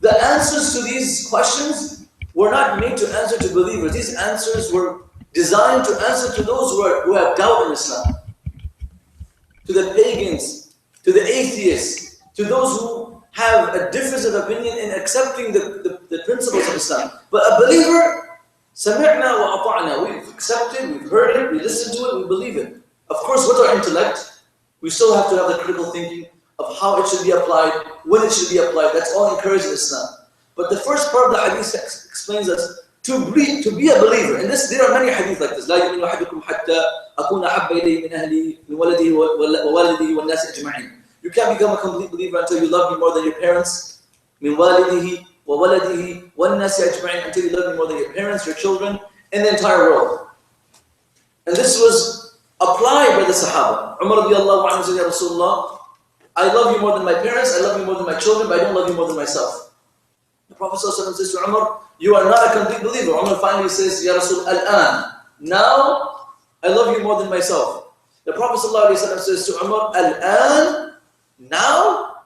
The answers to these questions were not made to answer to believers. These answers were designed to answer to those who have doubt in Islam, to the pagans, to the atheists, to those who have a difference of opinion in accepting the principles of Islam. But a believer, سمعنا وأطعنا, we've accepted, we've heard it, we listen to it, we believe it. Of course, with our intellect, we still have to have the critical thinking of how it should be applied, when it should be applied. That's all encouraged in Islam. But the first part of the hadith explains us to be a believer. And there are many hadith like this. لا يؤمن أحدكم حتى أكون أحب إليه من أهله من ولده ووالده والناس أجمعين. You can't become a complete believer until you love me more than your parents. من والده وولده والناس أجمعين, until you love me more than your parents, your children, and the entire world. And this was applied by the Sahaba. Umar radiallahu anhu said, Ya Rasulullah, I love you more than my parents, I love you more than my children, but I don't love you more than myself. The Prophet ﷺ says to Umar, you are not a complete believer. Umar finally says, Ya Rasul, al-an, now I love you more than myself. The Prophet ﷺ says to Umar, al-an, now?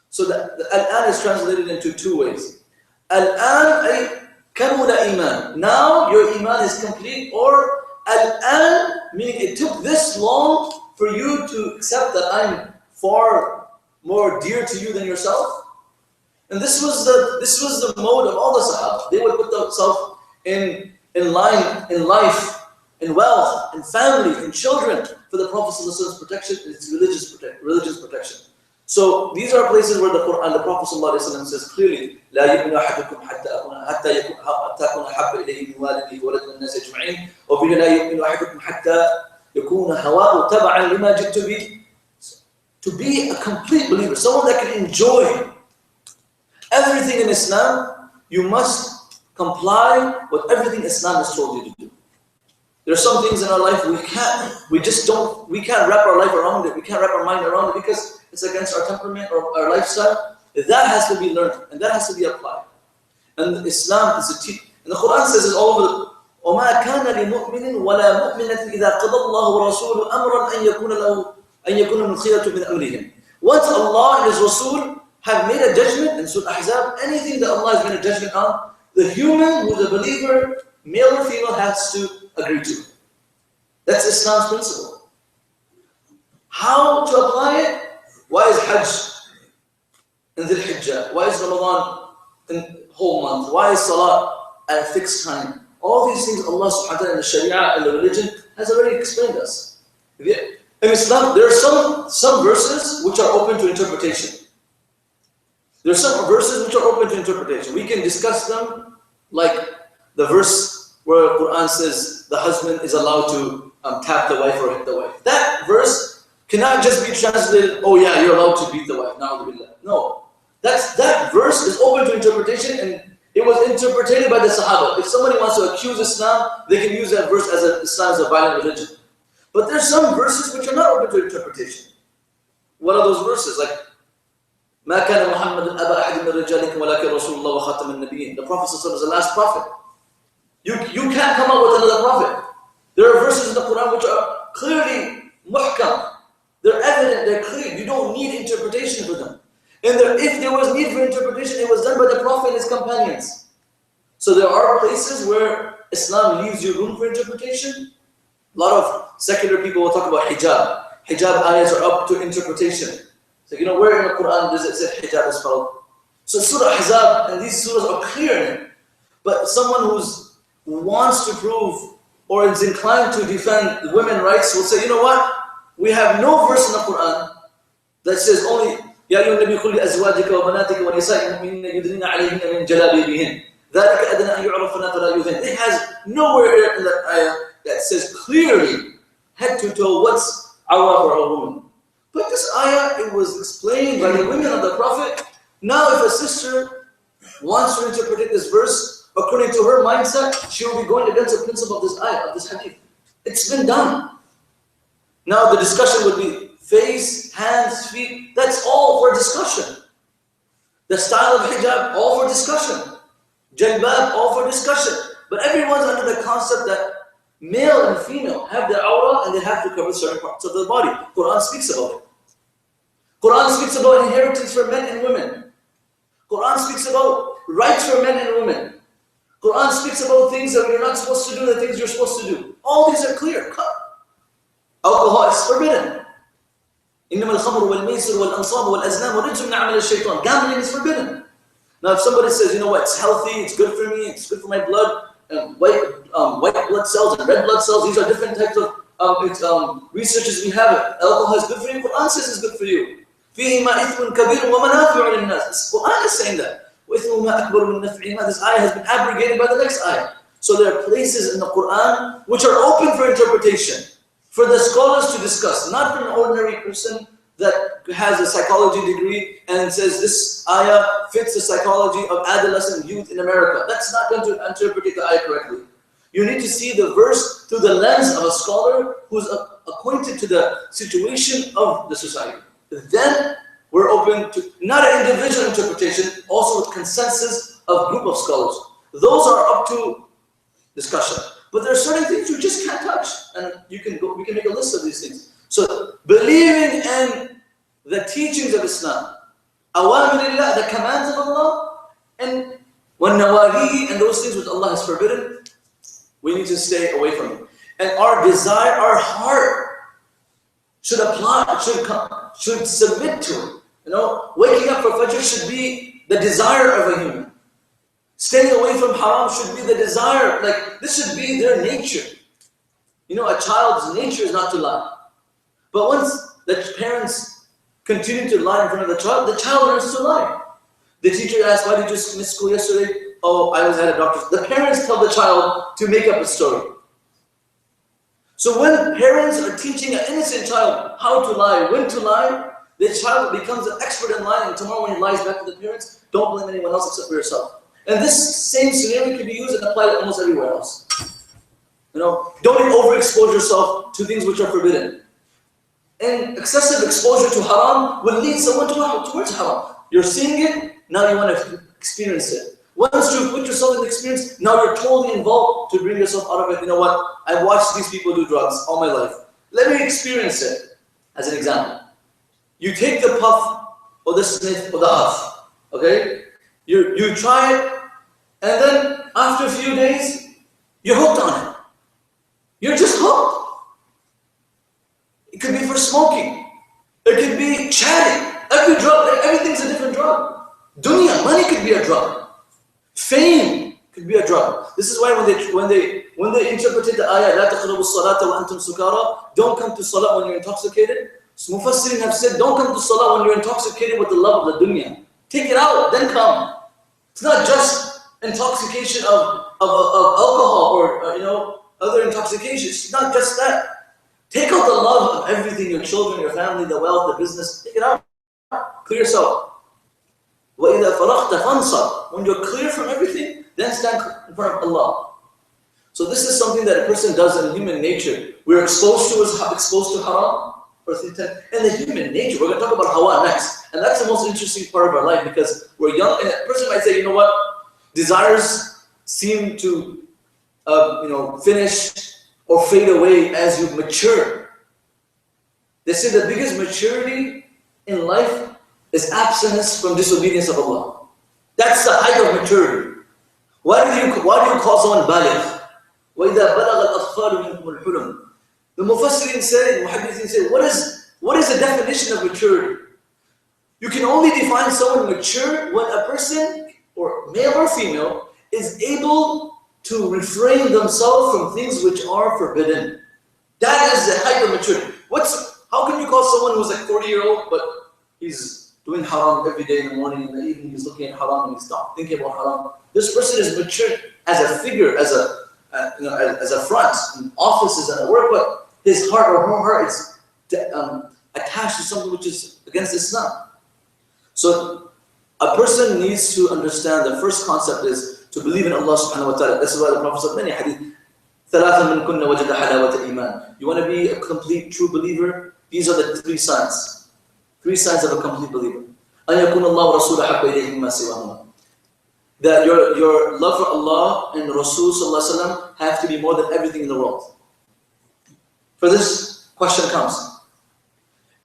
So the al-an is translated into two ways. Al-an ay kamula iman. Now your iman is complete, or al-an, meaning it took this long for you to accept that I'm far more dear to you than yourself. And this was the mode of all the Sahaba. They would put themselves in line, in life, in wealth, in family, in children, for the Prophet's protection, its religious protection. So these are places where the Quran, the Prophet ﷺ says clearly, لا يؤمن أحدكم حتى أكون أحب إليه من والده وولده والناس أجمعين، وفي لا يؤمن أحدكم حتى يكون هواه تبعا لما جئت به. To be a complete believer, someone that can enjoy everything in Islam, you must comply with everything Islam has told you to do. There are some things in our life we can't wrap our life around it, we can't wrap our mind around it because it's against our temperament or our lifestyle. That has to be learned and that has to be applied. And Islam is a teaching. And the Quran says it all over. وَمَا كَانَ لِمُؤْمِنٍ وَلَا مُؤْمِنَةٍ إِذَا قَضَى اللَّهُ وَرَسُولُهُ أَمْرًا أَن يَكُونَ مِنْ خِيرَةٍ مِنْ أَمْرِهِمْ. Once Allah and His Rasul have made a judgment in Surah Ahzab, anything that Allah has made a judgment on, the human who is a believer, male or female, has to agree to it. That's Islam's principle. How to apply it? Why is Hajj in Dhul Hijjah? Why is Ramadan in whole month? Why is Salah at a fixed time? All these things Allah subhanahu wa ta'ala in the Sharia and the religion has already explained us. In Islam, there are some verses which are open to interpretation. There are some verses which are open to interpretation. We can discuss them, like the verse where the Quran says the husband is allowed to tap the wife or hit the wife. That verse cannot just be translated, oh yeah, you're allowed to beat the wife. No. That verse is open to interpretation, and it was interpreted by the Sahaba. If somebody wants to accuse Islam, they can use that verse as Islam is a violent religion. But there's some verses which are not open to interpretation. What are those verses? Like, ما كان محمد أبا أحد من رجالكم ولكن رسول الله وخاتم النبيين. The Prophet is the last prophet. You can't come up with another prophet. There are verses in the Quran which are clearly muhkam. They're evident, they're clear. You don't need interpretation for them. And if there was need for interpretation, it was done by the Prophet and his companions. So there are places where Islam leaves you room for interpretation. A lot of secular people will talk about hijab. Hijab ayahs are up to interpretation. So where in the Quran does it say hijab is followed? So Surah Ahzab and these surahs are clear in it. But someone who wants to prove or is inclined to defend women's rights will say, you know what? We have no verse in the Quran that says only يا أيها النبي قل لأزواجك وبناتك ونساء المؤمنين يدنين عليهن من جلابيبهن ذلك أدنى أن يعرفن فلا يؤذين. It has nowhere in the ayah that says clearly, head to toe, what's awrah for a woman. But this ayah, it was explained by the women of the Prophet. Now if a sister wants to interpret this verse according to her mindset, she will be going against the principle of this ayah, of this hadith. It's been done. Now the discussion would be face, hands, feet, that's all for discussion. The style of hijab, all for discussion. Jalbab, all for discussion. But everyone's under the concept that male and female have their awrah and they have to cover certain parts of their body. Quran speaks about it. Quran speaks about inheritance for men and women. Quran speaks about rights for men and women. Quran speaks about things that you're not supposed to do and things you're supposed to do. All these are clear cut. Alcohol is forbidden. إنما الخمر والميسر والأنصاب والأزلام ورجس من عمل الشيطان. Gambling is forbidden. Now, if somebody says, you know what, it's healthy, it's good for me, it's good for my blood, and white blood cells and red blood cells, these are different types of researches we have. Alcohol is good for you. Quran says it's good for you. فيهما إثم كبير ومنافع للناس. Quran is saying that. وإثمهما أكبر من نفعهما. This ayah has been abrogated by the next ayah. So there are places in the Quran which are open for interpretation, for the scholars to discuss, not for an ordinary person that has a psychology degree and says this ayah fits the psychology of adolescent youth in America. That's not going to interpret the ayah correctly. You need to see the verse through the lens of a scholar who's acquainted to the situation of the society. Then we're open to not an individual interpretation, also with consensus of group of scholars. Those are up to discussion. But there are certain things you just can't touch, and we can make a list of these things. So believing in the teachings of Islam, awamirillah, the commands of Allah, and nawahi, and those things which Allah has forbidden, we need to stay away from it. And our desire, our heart should apply, should submit to it. You know, waking up for Fajr should be the desire of a human. Staying away from haram should be the desire, like this should be their nature. You know, a child's nature is not to lie. But once the parents continue to lie in front of the child learns to lie. The teacher asks, why did you miss school yesterday? Oh, I was at a doctor's. The parents tell the child to make up a story. So when parents are teaching an innocent child how to lie, when to lie, the child becomes an expert in lying, and tomorrow when he lies back to the parents, don't blame anyone else except for yourself. And this same scenario can be used and applied almost everywhere else. You know, don't overexpose yourself to things which are forbidden. And excessive exposure to haram will lead someone towards haram. You're seeing it, now you want to experience it. Once you put yourself in the experience, now you're totally involved to bring yourself out of it. You know what? I've watched these people do drugs all my life. Let me experience it. As an example, you take the puff or the sniff or the huff, okay? You try it, and then after a few days, you're hooked on it. You're just hooked. It could be for smoking. It could be chatting. Every drug, everything's a different drug. Dunya, money could be a drug. Fame could be a drug. This is why when they interpreted the ayah, لا تقربوا الصلاة وأنتم سكارى, don't come to salah when you're intoxicated. So Mufassirin have said, don't come to salah when you're intoxicated with the love of the dunya. Take it out, then come. It's not just intoxication of alcohol or you know, other intoxications. It's not just that. Take out the love of everything, your children, your family, the wealth, the business. Take it out. Clear yourself. وَإِذَا فَرَغْتَ فَانْصَبْ. When you're clear from everything, then stand in front of Allah. So this is something that a person does in human nature. We're exposed to haram. And the human nature, we're going to talk about hawa next. And that's the most interesting part of our life because we're young. And a person might say, you know what? Desires seem to finish or fade away as you mature. They say the biggest maturity in life is abstinence from disobedience of Allah. That's the height of maturity. Why do you call someone baligh? وَإِذَا بَلَغَ الْأَطْفَالُ مِنْكُمُ الْحُلُمِ. The Mufassirin say, Muhaddithin say, what is the definition of maturity? You can only define someone mature when a person, or male or female, is able to refrain themselves from things which are forbidden. That is the height of maturity. How can you call someone who's like 40-year-old, but he's doing haram every day in the morning, in the evening he's looking at haram and he's not thinking about haram? This person is mature as a figure, as a front, in offices and at work, but his heart or her heart is attached to something which is against Islam. So a person needs to understand the first concept is to believe in Allah subhanahu wa ta'ala. This is why the Prophet said many hadith, ثَلَاثًا مِنْ كُنَّ وَجَدَ حَلَاوَةَ الْإِيمَانِ. You want to be a complete true believer? These are the three signs. Three signs of a complete believer. أَنْ يَكُونَ اللَّهُ رَسُولَ حَبَّ إِلَيْهِ مِمَّا سِوَاهُمَا. That your love for Allah and Rasul sallallahu alaihi wasallam have to be more than everything in the world. For this question comes,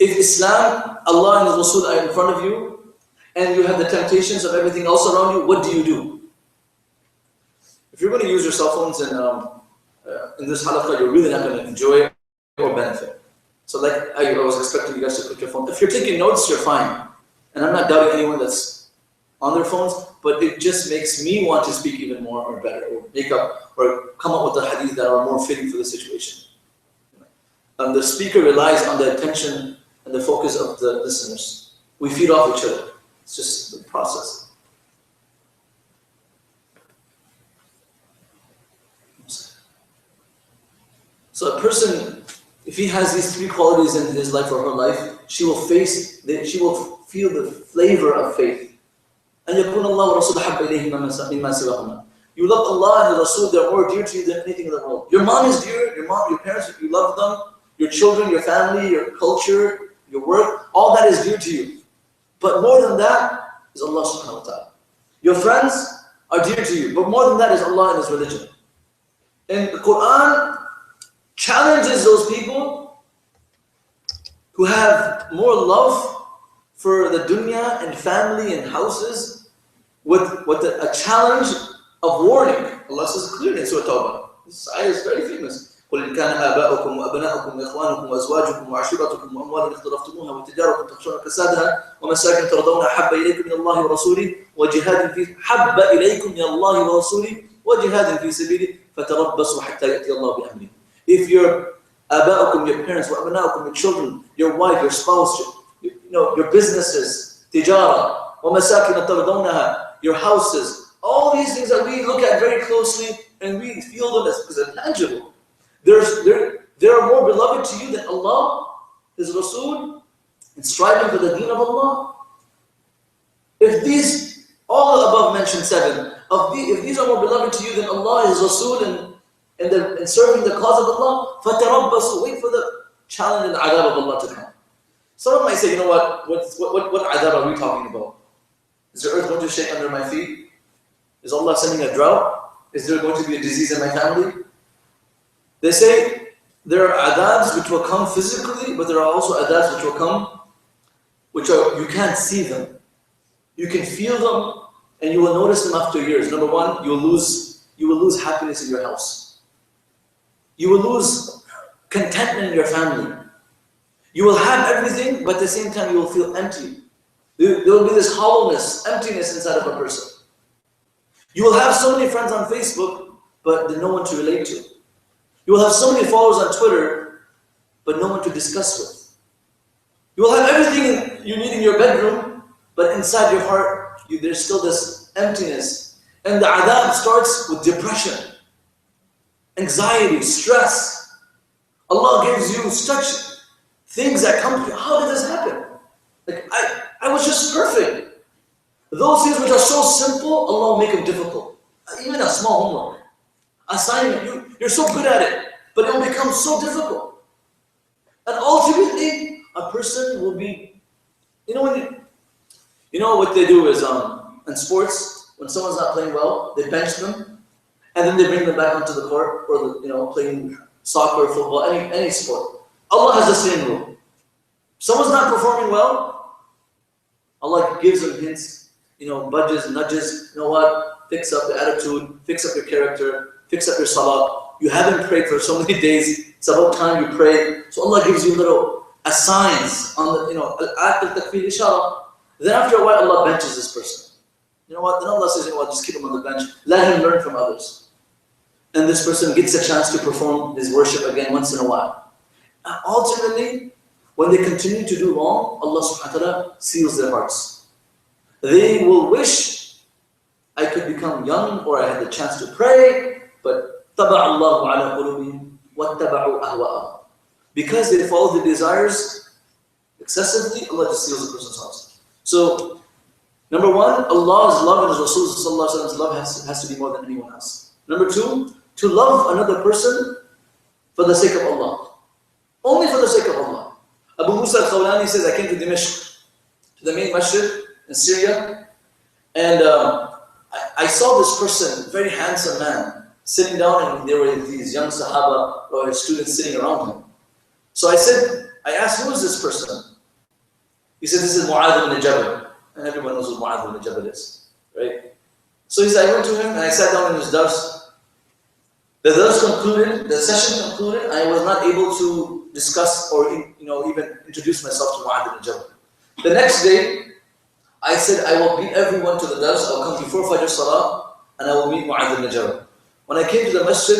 if Islam, Allah and His Rasul are in front of you, and you have the temptations of everything else around you, what do? If you're going to use your cell phones in this halaqah, you're really not going to enjoy or benefit. So like I was expecting you guys to click your phone. If you're taking notes, you're fine. And I'm not doubting anyone that's on their phones, but it just makes me want to speak even more or better, or make up, or come up with the hadith that are more fitting for the situation. And the speaker relies on the attention and the focus of the listeners. We feed off each other. It's just the process. So a person, if he has these three qualities in his life or her life, she will feel the flavor of faith. أن يكون الله ورسوله أحب إليه مما سواهما. You love Allah and the Rasul, they're more dear to you than anything in the world. Your mom is dear, your parents, you love them, your children, your family, your culture, your work, all that is dear to you. But more than that is Allah subhanahu wa ta'ala. Your friends are dear to you, but more than that is Allah and His religion. And the Quran challenges those people who have more love for the dunya and family and houses with a challenge of warning. Allah says clearly in Surah Tawbah. This ayah is very famous. قل إن كان آباؤكم وأبناؤكم وإخوانكم وأزواجكم وعشيرتكم وأموال اقترفتموها وتجارة تخشون كسادها ومساكن ترضون أحب إليكم من الله ورسوله وجهاد في حب إليكم من الله ورسوله وجهاد في سبيله فتربصوا حتى يأتي الله بأمره. If your آباؤكم, your parents, وأبناؤكم, your children, your wife, your spouse, your businesses, تجارة ومساكن ترضونها, your houses, all these things that we look at very closely and we feel them as tangible. They are more beloved to you than Allah, His Rasul, and striving for the deen of Allah. If these, all above mentioned seven, if these are more beloved to you than Allah, His Rasul, and serving the cause of Allah, فَتَرَبَّصُوا, wait for the challenge and the adab of Allah to come. Someone might say, you know what adab are we talking about? Is the earth going to shake under my feet? Is Allah sending a drought? Is there going to be a disease in my family? They say there are adabs which will come physically, but there are also adabs which will come, you can't see them. You can feel them, and you will notice them after years. Number one, you will lose happiness in your house. You will lose contentment in your family. You will have everything, but at the same time you will feel empty. There will be this hollowness, emptiness inside of a person. You will have so many friends on Facebook, but no one to relate to. You will have so many followers on Twitter, but no one to discuss with. You will have everything you need in your bedroom, but inside your heart, there's still this emptiness. And the adab starts with depression, anxiety, stress. Allah gives you such things that come to you. How did this happen? Like, I was just perfect. Those things which are so simple, Allah will make them difficult. Even a small homework, assignment, you're so good at it, but it will become so difficult. And ultimately, a person will be, what they do is, in sports, when someone's not playing well, they bench them, and then they bring them back onto the court, or playing soccer, football, any sport. Allah has the same rule. If someone's not performing well, Allah gives them hints, budges, nudges, you know what, fix up the attitude, fix up your character, fix up your salah. You haven't prayed for so many days, it's about time you pray. So Allah gives you little signs on the, al-act al-takfir ishara. Then after a while, Allah benches this person. You know what, then Allah says, just keep him on the bench, let him learn from others. And this person gets a chance to perform his worship again once in a while. And ultimately, when they continue to do wrong, Allah subhanahu wa ta'ala seals their hearts. They will wish I could become young or I had the chance to pray, but تَبَعَ اللَّهُ عَلَى قُلُوبِهِمْ وَاتَّبَعُوا أَهْوَاءَهُمْ. Because they follow the desires excessively, Allah just seals the person's hearts. So, number one, Allah's love and His Rasul's love has to be more than anyone else. Number two, to love another person for the sake of Allah. Only for the sake of Allah. Abu Musa al-Khawlani says, I came to Dimashq, to the main masjid in Syria, and I saw this person, very handsome man, sitting down, and there were these young Sahaba or students sitting around him. So I asked, who is this person? He said, this is Mu'adh ibn Jabal. And everyone knows who Mu'adh ibn Jabal is, right? So he said, I went to him and I sat down in his dars. The dars concluded, the session concluded, I was not able to discuss or even introduce myself to Mu'adh ibn Jabal. The next day, I said, I will beat everyone to the dars, I will come before Fajr Salah, and I will meet Mu'adh ibn Jabal. When I came to the masjid,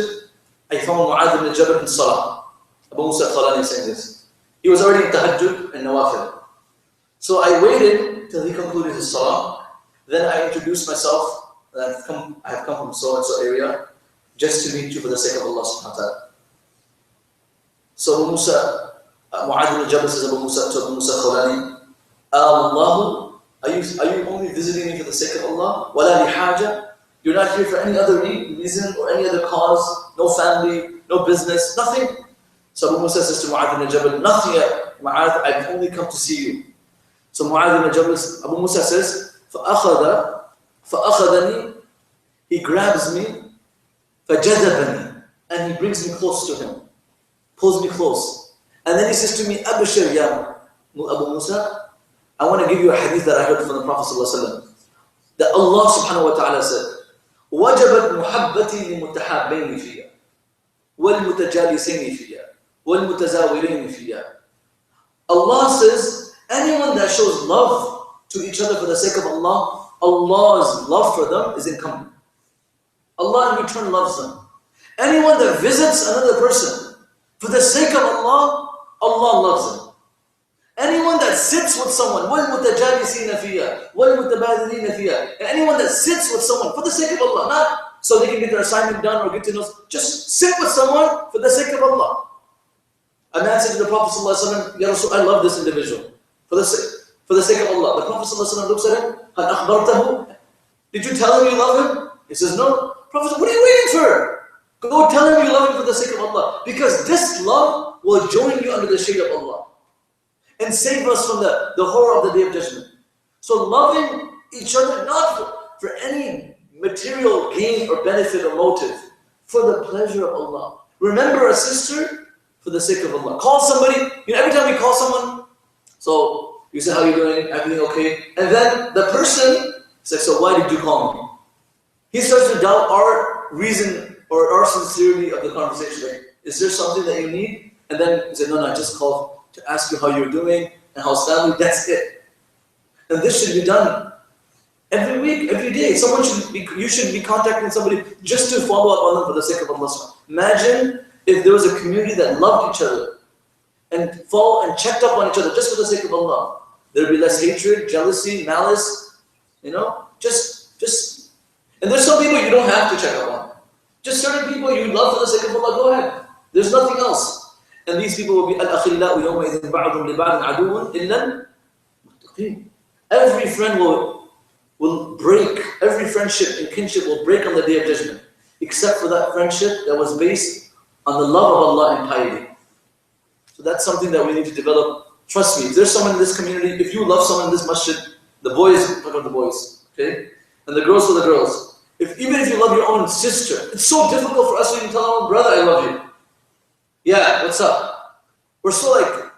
I found Mu'adh ibn Jabal in Salah. Abu Musa al-Khalani is saying this. He was already in Tahajjud and Nawafil. So I waited till he concluded his Salah. Then I introduced myself. I have come from so-and-so area just to meet you for the sake of Allah subhanahu wa ta'ala. So Abu Musa, Mu'adh ibn Jabal says Abu Musa to Abu Musa al-Khalani, Allahu, are you only visiting me for the sake of Allah? Wala li haja? You're not here for any other reason or any other cause? No family, no business, nothing? So Abu Musa says to Mu'adh ibn Jabal, nothing yet, Mu'adh, I've only come to see you. So Mu'adh ibn Jabal, Abu Musa says, فَأَخَذَنِي, he grabs me, فَجَذَبَنِي, and he brings me close to him, pulls me close. And then he says to me, أَبْشِرْ يَا Abu Musa, I want to give you a hadith that I heard from the Prophet ﷺ, that Allah subhanahu wa ta'ala said, وَجَبَتْ مُحَبَّتِي لِمُتَحَابَّيْنِ فِيهَا وَالْمُتَجَالِسَيْنِ فِيهَا وَالْمُتَزَاوِرِينِ فِيهَا. Allah says, anyone that shows love to each other for the sake of Allah, Allah's love for them is incumbent. Allah in return loves them. Anyone that visits another person for the sake of Allah, Allah loves them. Anyone that sits with someone, وَالْمُتَجَالِسِينَ فِيهَا وَالْمُتَبَادِلِينَ فِيهَا, and anyone that sits with someone for the sake of Allah, not so they can get their assignment done or get to know, just sit with someone for the sake of Allah. A man said to the Prophet ﷺ, Ya Rasul, I love this individual for the sake of Allah. The Prophet ﷺ looks at him, هَلْ أَخْبَرْتَهُ? Did you tell him you love him? He says, no. Prophet said, what are you waiting for? Go tell him you love him for the sake of Allah. Because this love will join you under the shade of Allah and save us from the horror of the Day of Judgment. So loving each other, not for any material gain or benefit or motive, for the pleasure of Allah. Remember a sister for the sake of Allah. Call somebody, every time we call someone, so you say, how are you doing? Everything okay? And then the person says, so why did you call me? He starts to doubt our reason or our sincerity of the conversation. Like, is there something that you need? And then he said, no, I just called to ask you how you're doing and how's family. That's it. And this should be done every week, every day. You should be contacting somebody just to follow up on them for the sake of Allah. Imagine if there was a community that loved each other and checked up on each other just for the sake of Allah. There'd be less hatred, jealousy, malice, just. And there's some people you don't have to check up on. Just certain people you love for the sake of Allah, go ahead. There's nothing else. And these people will be al-akhillau yawma idhin ba'dhum li ba'dhin aduwwun illa al-muttaqin. Every friend will break, every friendship and kinship will break on the Day of Judgment, except for that friendship that was based on the love of Allah and piety. So that's something that we need to develop. Trust me, if there's someone in this community, if you love someone in this masjid, the boys, talk about the boys, okay? And the girls for the girls. Even if you love your own sister, it's so difficult for us to even tell our own brother, I love you. Yeah, what's up? We're so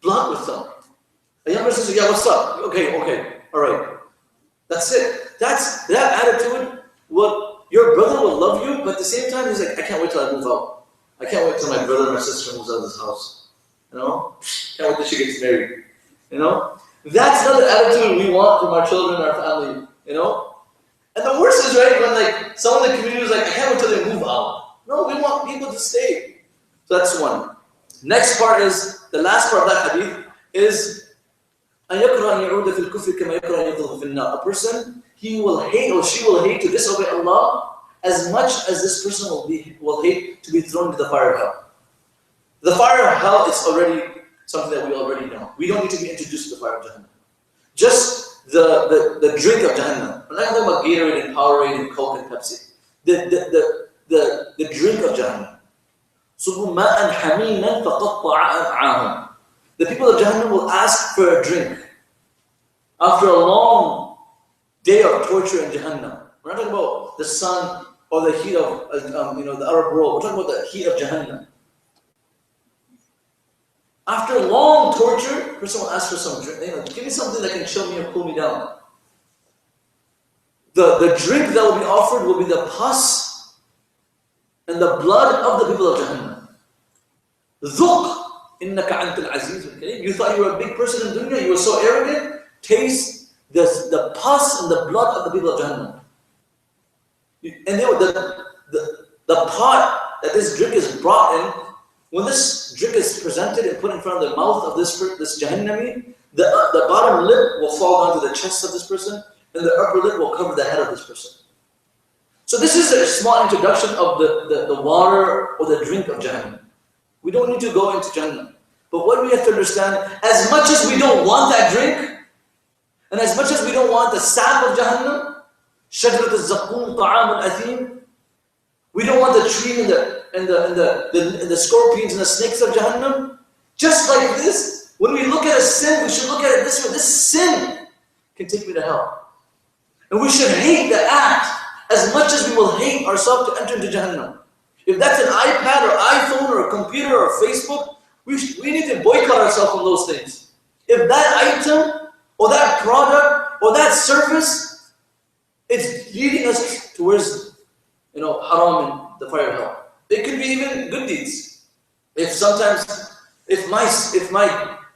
blunt with them. A younger sister, yeah, what's up? Okay, all right. That's it. That attitude, your brother will love you, but at the same time, he's like, I can't wait till I move out. I can't wait till my brother and my sister moves out of this house. Can't wait till she gets married. That's not the attitude we want from our children, our family. And the worst is, right, when someone in the community is like, I can't wait till they move out. No, we want people to stay. So that's one. Next part is, the last part of that hadith is, a person, he will hate or she will hate to disobey Allah as much as this person will hate to be thrown into the fire of hell. The fire of hell is already something that we already know. We don't need to be introduced to the fire of Jahannam. Just the drink of Jahannam. We're not talking about Gatorade and Powerade and Coke and Pepsi. The drink of Jahannam. The people of Jahannam will ask for a drink after a long day of torture in Jahannam. We're not talking about the sun or the heat of the Arab world. We're talking about the heat of Jahannam. After long torture, person will ask for some drink. Give me something that can chill me or cool me down. The drink that will be offered will be the pus and the blood of the people of Jahannam. ذُقْ إِنَّكَ أَنْتَ الْعَزِيزُ الْكَرِيمُ. You thought you were a big person in dunya, you were so arrogant. Taste the pus and the blood of the people of Jahannam. And the pot that this drink is brought in, when this drink is presented and put in front of the mouth of this Jahannami, the bottom lip will fall down to the chest of this person, and the upper lip will cover the head of this person. So this is a small introduction of the water or the drink of Jahannam. We don't need to go into Jahannam. But what we have to understand, as much as we don't want that drink, and as much as we don't want the sap of Jahannam, شجرة الزقوم طعام الأثيم, we don't want the tree and the scorpions and the snakes of Jahannam. Just like this, when we look at a sin, we should look at it this way. This sin can take me to hell. And we should hate the act as much as we will hate ourselves to enter into Jahannam. If that's an iPad or iPhone or a computer or Facebook, we need to boycott ourselves from those things. If that item or that product or that service, it's leading us towards haram and the fire of hell. It could be even good deeds. If my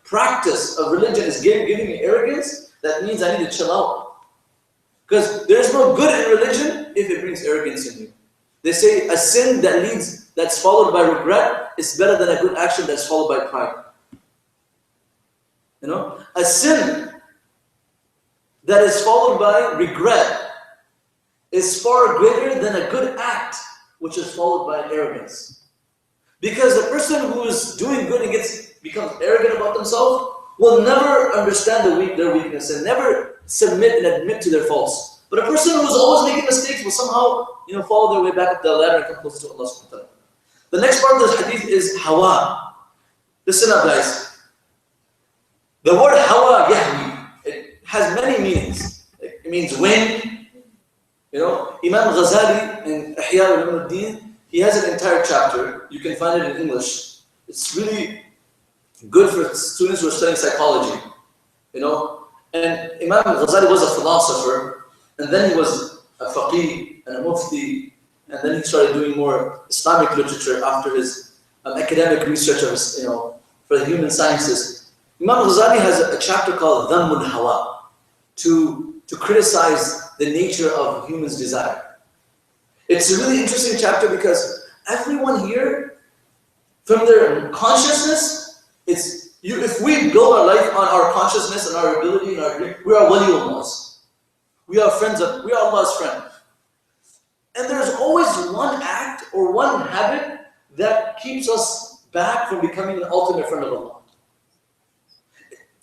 practice of religion is giving me arrogance, that means I need to chill out. Because there's no good in religion if it brings arrogance in you. They say a sin that's followed by regret is better than a good action that's followed by pride. A sin that is followed by regret is far greater than a good act which is followed by arrogance. Because the person who is doing good and becomes arrogant about themselves will never understand their weakness and never submit and admit to their faults. But a person who is always making mistakes will somehow follow their way back up the ladder and come closer to Allah subhanahu wa ta'ala. The next part of this hadith is hawa. Listen up, guys. The word hawa, yahwi, it has many meanings. It means wind. Imam Ghazali in Ihya al-Ulumuddin, he has an entire chapter. You can find it in English. It's really good for students who are studying psychology. And Imam Ghazali was a philosopher, and then he was a faqih and a mufti, and then he started doing more Islamic literature after his academic research of for the human sciences. Imam Ghazali has a chapter called Dhammul Hawa, to criticize the nature of humans' desire. It's a really interesting chapter because everyone here, from their consciousness, if we build our life on our consciousness and our ability and we are waliullahs. We are Allah's friend. And there's always one act or one habit that keeps us back from becoming an ultimate friend of Allah.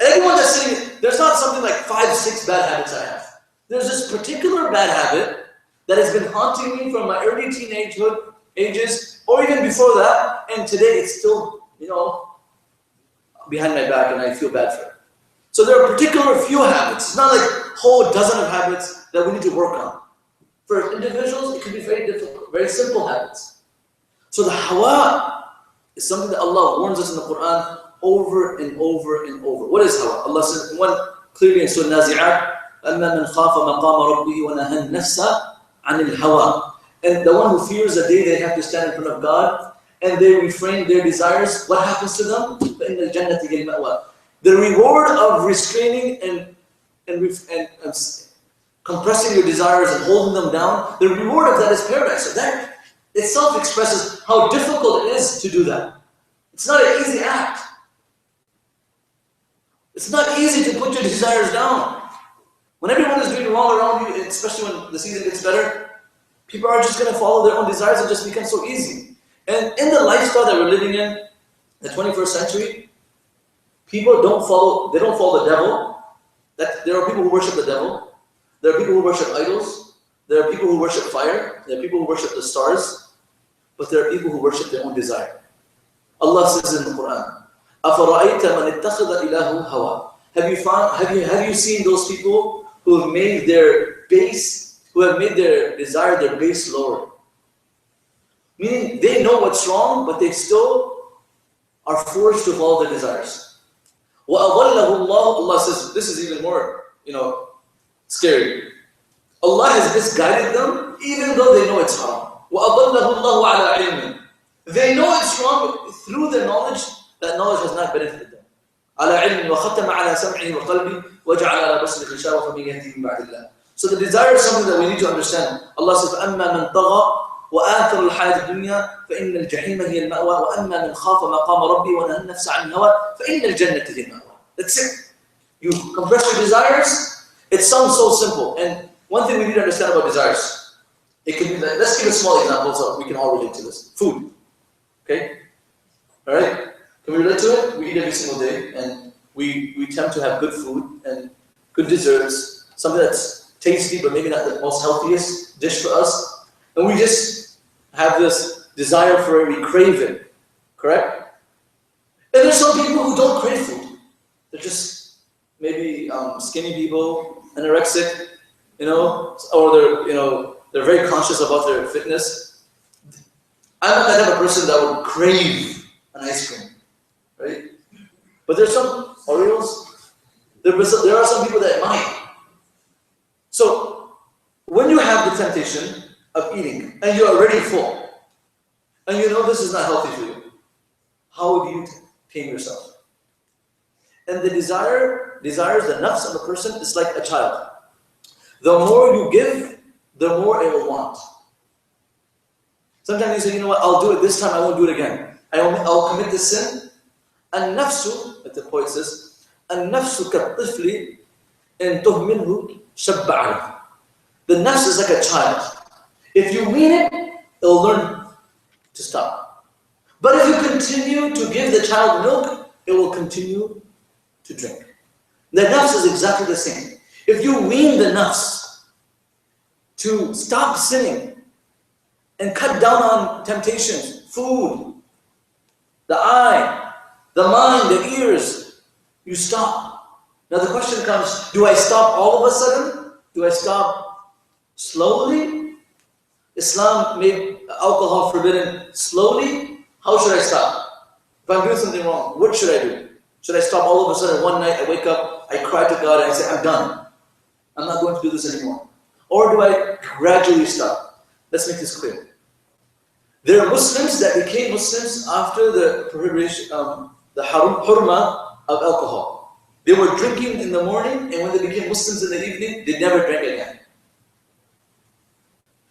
Everyone that's sitting, there's not something like 5, 6 bad habits I have. There's this particular bad habit that has been haunting me from my early teenagehood ages, or even before that, and today it's still, behind my back and I feel bad for it. So there are particular few habits. It's not like a whole dozen of habits that we need to work on. For individuals, it can be very difficult, very simple habits. So the hawa is something that Allah warns us in the Quran over and over and over. What is hawa? Allah says one clearly in Surah Nazi'at, أَمَّا مَنْ خَافَ مَقَامَ رَبِّهِ وَنَهَى النَّفْسَ عَنِ الْهَوَى. And the one who fears the day they have to stand in front of God and they refrain their desires, what happens to them? فَإِنَّ الْجَنَّةِ هِيَ الْمَأْوَى. The reward of restraining and compressing your desires and holding them down, the reward of that is paradise. So that itself expresses how difficult it is to do that. It's not an easy act. It's not easy to put your desires down. When everyone is doing wrong around you, especially when the season gets better, people are just going to follow their own desires and just become so easy. And in the lifestyle that we're living in, the 21st century, people don't follow the devil. There are people who worship the devil. There are people who worship idols. There are people who worship fire. There are people who worship the stars. But there are people who worship their own desire. Allah says in the Quran, أَفَرَأَيْتَ مَنِ اتَّخَذَ إِلَهُ هَوَى. Have you seen those people who have made their desire, their base lower? Meaning they know what's wrong, but they still are forced to follow their desires. وَأَضَلَّهُ اللَّهُ, Allah says, this is even more, scary. Allah has misguided them even though they know it's haram. وَأَضَلَّهُ اللَّهُ عَلَىٰ عِلْمٍ. They know it's wrong through their knowledge. That knowledge has not benefited them. عَلَىٰ عِلْمٍ وَخَتَمَ عَلَىٰ سَمْعِهِ وَقَلْبِهِ وَجَعَلَ عَلَىٰ بَصَرِهِ غِشَاوَةً فَمَن يَهْدِيهِ مِن بَعْدِ اللَّهِ. So the desire is something that we need to understand. Allah says, فَأَمَّا مَنْ طَغَى وآثر الحياة الدنيا فإن الجحيم هي المأوى وأما من خاف مقام ربي ونهى النفس عن الهوى فإن الجنة هي المأوى. That's it. You compress your desires. It sounds so simple. And one thing we need to understand about desires, it can be like, let's give a small example so we can all relate to this. Food. Okay? Alright? Can we relate to it? We eat every single day and we tend to have good food and good desserts, something that's tasty but maybe not the most healthiest dish for us. And we just have this desire for it, we crave it, correct? And there's some people who don't crave food. They're just maybe skinny people, anorexic, or they're very conscious about their fitness. I'm not that type of person that would crave an ice cream, right? But there's some Oreos, there are some people that might. So when you have the temptation of eating and you're already full and you know this is not healthy for you, how do you tame yourself? And the desires, the nafs of a person is like a child. The more you give, the more it will want. Sometimes you say, you know what, I'll do it this time, I won't do it again. I'll commit this sin. النفس, as the poet says, النفس كالطفل إن تهمله شب عليه. The nafs is like a child. If you wean it, it'll learn to stop. But if you continue to give the child milk, it will continue to drink. The nafs is exactly the same. If you wean the nafs to stop sinning and cut down on temptations, food, the eye, the mind, the ears, you stop. Now the question comes, do I stop all of a sudden? Do I stop slowly? Islam made alcohol forbidden slowly. How should I stop? If I'm doing something wrong, what should I do? Should I stop all of a sudden one night, I wake up, I cry to God and I say, I'm done. I'm not going to do this anymore. Or do I gradually stop? Let's make this clear. There are Muslims that became Muslims after the prohibition, the hurma of alcohol. They were drinking in the morning, and when they became Muslims in the evening, they never drank again.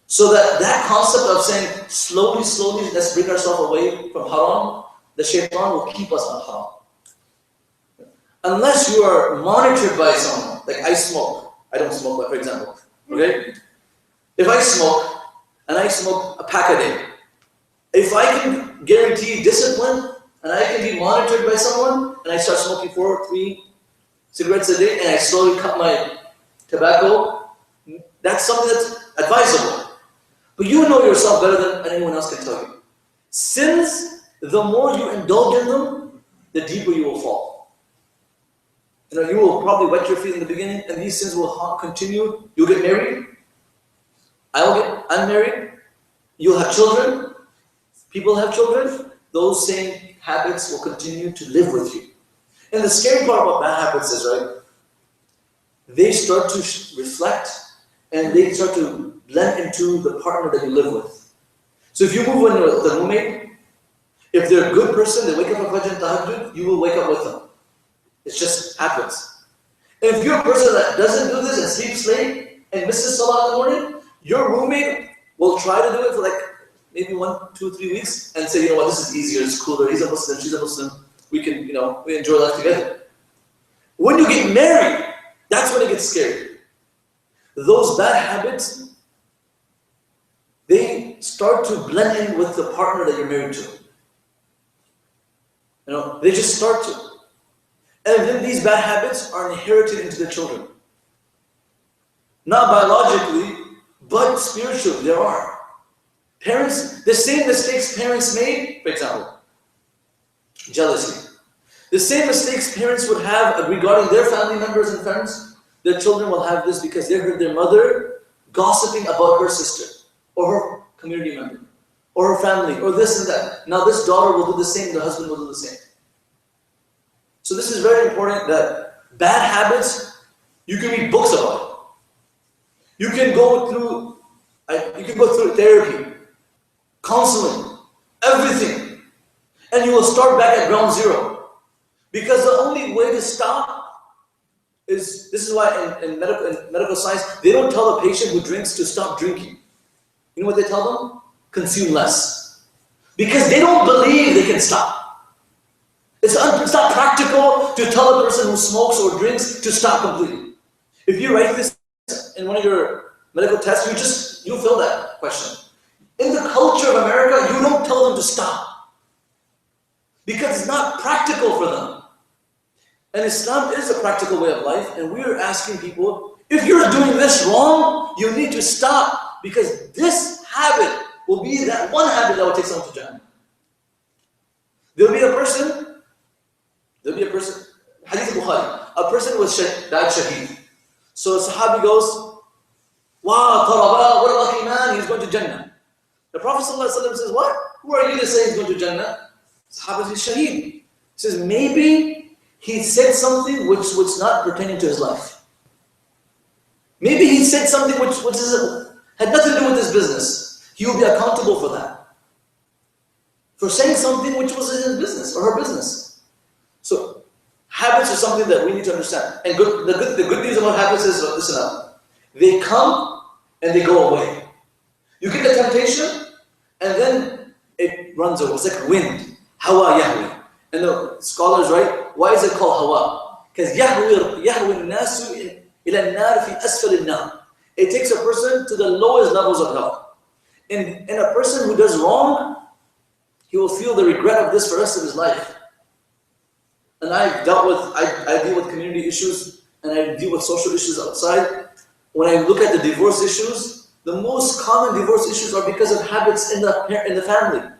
So that concept of saying, slowly, let's bring ourselves away from haram, the shaitan will keep us on haram. Unless you are monitored by someone, like I smoke. I don't smoke, but for example, okay? If I smoke, and I smoke a pack a day, if I can guarantee discipline, and I can be monitored by someone, and I start smoking 4 or 3 cigarettes a day, and I slowly cut my tobacco, that's something that's advisable. But you know yourself better than anyone else can tell you. Sins, the more you indulge in them, the deeper you will fall. You will probably wet your feet in the beginning, and these sins will continue. You'll get married. I'll get unmarried. You'll have children. People have children. Those same habits will continue to live with you. And the scary part about bad habits is, right, they start to reflect and they start to blend into the partner that you live with. So if you move in with a roommate, if they're a good person, they wake up at Fajr and Tahajjud, you will wake up with them. It just happens. And if you're a person that doesn't do this and sleeps late and misses Salah in the morning, your roommate will try to do it for like maybe 1, 2, 3 weeks and say, you know what, this is easier, it's cooler, he's a Muslim, she's a Muslim, we can, we enjoy life together. When you get married, that's when it gets scary. Those bad habits, they start to blend in with the partner that you're married to. They just start to. And then these bad habits are inherited into the children. Not biologically, but spiritually, there are. Parents, the same mistakes parents made, for example, jealousy. The same mistakes parents would have regarding their family members and friends, their children will have this because they heard their mother gossiping about her sister, or her community member, or her family, or this and that. Now this daughter will do the same, the husband will do the same. So this is very important, that bad habits, you can read books about it. You can go through therapy, counseling, everything. And you will start back at ground zero. Because the only way to stop is, this is why in medical science, they don't tell a patient who drinks to stop drinking. You know what they tell them? Consume less. Because they don't believe they can stop. It's not practical to tell a person who smokes or drinks to stop completely. If you write this in one of your medical tests, you fill that question. In the culture of America, you don't tell them to stop. Because it's not practical for them. And Islam is a practical way of life, and we are asking people, if you're doing this wrong, you need to stop, because this habit will be that one habit that will take someone to Jannah. There'll be a person, Hadith Bukhari, a person was died shaheed. So the Sahabi goes, wow, Taraba, what a lucky man, he's going to Jannah. The Prophet ﷺ says, what? Who are you to say he's going to Jannah? Sahabi says, shaheed. He says, maybe he said something which was not pertaining to his life. Maybe he said something which had nothing to do with his business. He will be accountable for that. For saying something which was in his business or her business. So, habits are something that we need to understand. And the good news about habits is, listen up, they come and they go away. You get the temptation and then it runs away. It's like wind. Hawa Yahweh. And the scholars write, why is it called Hawa? Because Yahweh nasu ila nar fi asfal al-nar. It takes a person to the lowest levels of hell. And a person who does wrong, he will feel the regret of this for the rest of his life. And I deal with community issues, and I deal with social issues outside. When I look at the divorce issues, the most common divorce issues are because of habits in the family.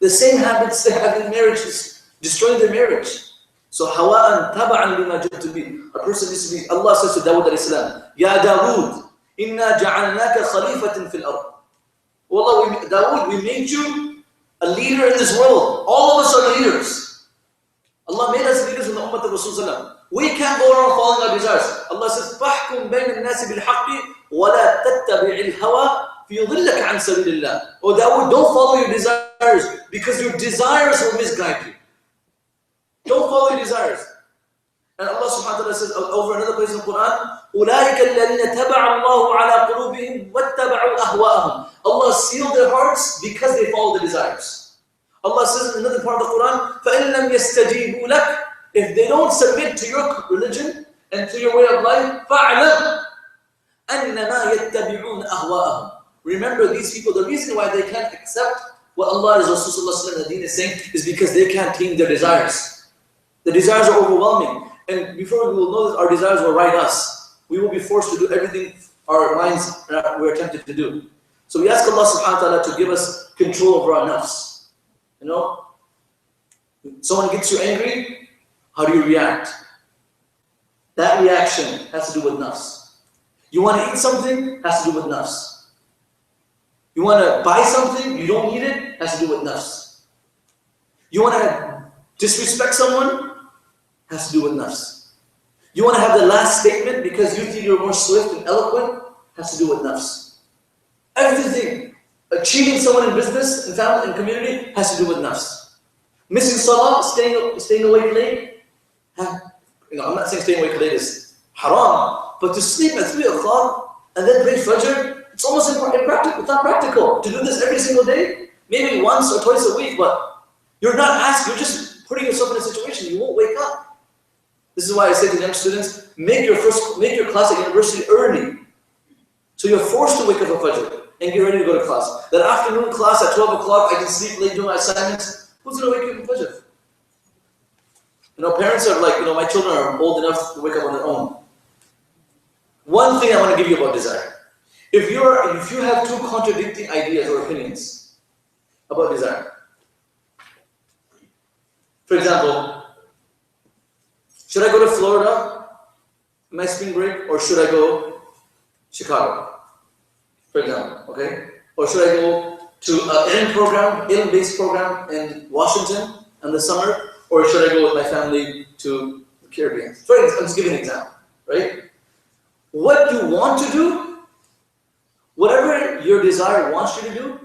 The same habits they have in marriage is destroying their marriage. So hawa'an taba'an lima jibtu bi. A person needs to be, Allah says to Dawood alayhi salam, Ya Dawood, inna ja'alnaka khalifatan fil ard. Wallah, Dawood, we made you a leader in this world. All of us are leaders. Allah made us leaders in the ummah of Rasulullah. We can't go around following our desires. Allah says, فَحْكُمْ بَيْنَ النَّاسِ بِالْحَقِّ وَلَا تَتَّبِعِ الْهَوَىٰ فِيُضِلَّكَ عَنْ سَبِيلِ اللَّهِ. Oh Dawood, don't follow your desires, because your desires will misguide you. Don't follow your desires. And Allah subhanahu wa ta'ala says over another place in the Quran, أُولَٰئِكَ الَّذِينَ تَبَعَ اللَّهُ عَلَىٰ قُلُوبِهِمْ وَاتَّبَعُوا أَهْوَاءَهُم. Allah sealed their hearts because they follow the desires. Allah says in another part of the Quran, فَإِن لَمْ يَسْتَجِيبُوا لَكَ. If they don't submit to your religion and to your way of life, فَاعْلَمْ أَنَّمَا يَتَّبِعُونَ أَهْوَاءَهُم. Remember, these people, the reason why they can't accept what Allah and Rasulullah is saying is because they can't tame their desires. The desires are overwhelming. And before we will know that our desires will ride us, we will be forced to do everything our minds were tempted to do. So we ask Allah subhanahu wa ta'ala to give us control over our nafs. You know, someone gets you angry, how do you react? That reaction has to do with nafs. You want to eat something, has to do with nafs. You want to buy something, you don't need it, has to do with nafs. You want to disrespect someone, has to do with nafs. You want to have the last statement because you think you're more swift and eloquent, has to do with nafs. Everything, cheating someone in business, in family, in community, has to do with nafs. Missing salah, staying awake late, I'm not saying staying awake late is haram, but to sleep at 3 o'clock and then pray Fajr, it's almost impractical. It's not practical to do this every single day. Maybe once or twice a week, but you're not asked, you're just putting yourself in a situation you won't wake up. This is why I say to young students, make your class at university early. So you're forced to wake up at Fajr and get ready to go to class. That afternoon class at 12 o'clock, I can sleep late, do my assignments. Who's going to wake you up at Fajr? You know, parents are like, my children are old enough to wake up on their own. One thing I want to give you about desire. If you have two contradicting ideas or opinions about desire. For example, should I go to Florida in my spring break, or should I go Chicago? For example, okay? Or should I go to an ilm-based program in Washington in the summer, Or should I go with my family to the Caribbean? I'm just giving an example, right? What you want to do, whatever your desire wants you to do,